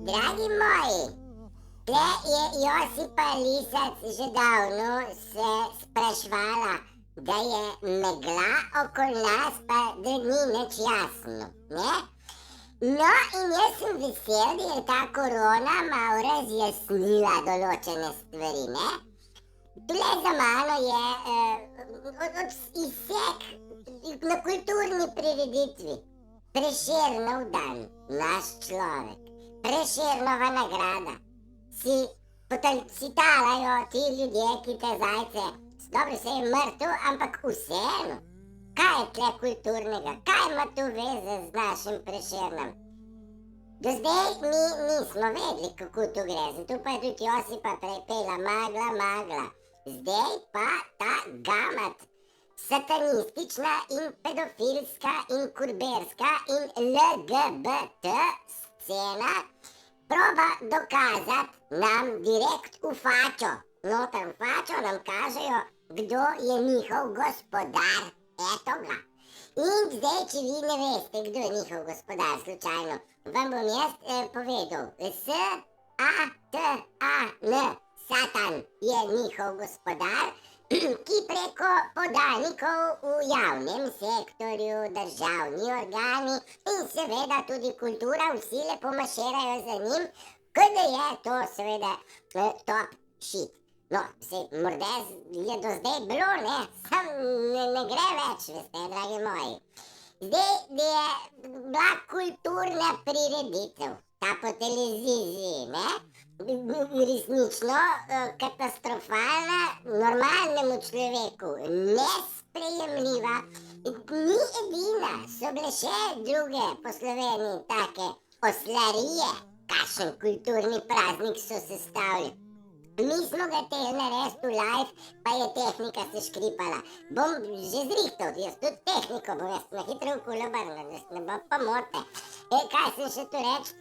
Dragi moji, tle je Josipa Lisac že davno se sprašvala, da je megla okoli nas, pa da ni nič jasno, ne? No, in jaz sem vesel, da je ta korona malo razjasnila določene stvari, ne? Tule za mano je izsek na kulturni prireditvi. Prešernov dan, naš človek, Prešernova nagrada. Si talajo ti ljudje, ki te zajce, dobro se je mrtev, ampak vseeno. Kaj je tle kulturnega? Kaj ima tu veze z našim Prešernom? Do zdaj mi nismo vedeli, kako to gre, zato pa je tudi Josipa prej pela magla. Zdaj pa ta gamat, satanistična in pedofilska in kurberska in LGBT scena proba dokazati nam direkt v fačo. Noter v fačo nam kažejo, kdo je njihov gospodar. Eto ga. In zdaj, če vi ne veste, kdo je njihov gospodar slučajno, vam bom jaz povedal. S-A-T-A-N, Satan je njihov gospodar, ki preko podanikov v javnem sektorju, državni organi in seveda tudi kultura vsi lepo maširajo za njim, kot da je to seveda top shit. No, morda je do zdaj bilo, ne, sam ne gre več, veste, dragi moji. Zdaj je bila kulturna prireditev, ta po televiziji, ne, resnično katastrofalna, normalnemu človeku nesprejemljiva. Ni edina, so bile še druge po Sloveniji take oslarije, kakšen kulturni praznik so sestavili. Mi smo ga tel narediti v live, pa je tehnika se škripala. Bom že zrihtal, jaz tudi tehniko bom jaz na hitro okolo obrnil, da se ne bo pomote. Kaj sem še tu reči,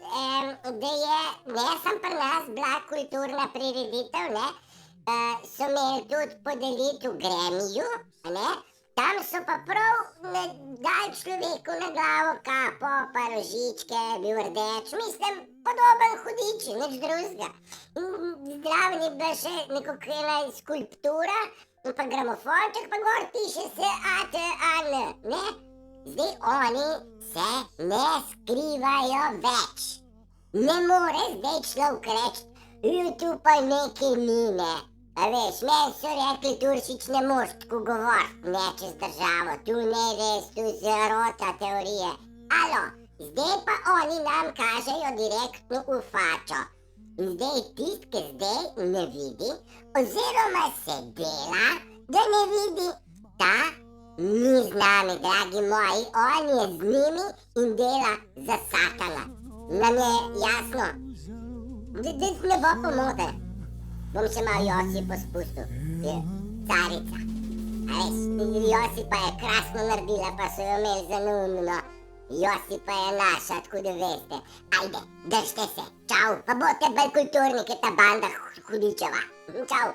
da je, ne sem pri nas bila kulturna prireditev, ne, so imeli tudi podelitev Gramiju, ne, tam so pa prav dali človeku na glavo kapo, pa rožičke, bil rdeč, mislim, podoben hudiči, nič drugega. Zdraven je bila še nekakšna skulptura, pa gramofonček, pa gor piše S-A-T-A-N, ne? Zdaj oni se ne skrivajo več. Ne more zdaj človek reči, tu pa nekaj mine. A veš, meni so rekli, Turšič, ne moš tako govoriti, ne čez državo, tu ne res, tu zarota teorije. Alo, zdaj pa oni nam kažejo direktno v fačo. Zdaj tist, ki zdaj ne vidi, oziroma se dela, da ne vidi, ta ni z nami, dragi moji, on je z njimi in dela za Satana. Nam je jasno? Da ne bo pomote. Bom še malo Josipo spustil, je carica. A veš, Josipa je krasno naredila, pa so jo imeli za neumno. Josipa je naša, tako da veste. Ajde, držite se, čau, pa bote bolj kulturni, kot ta banda hudičeva. Čau.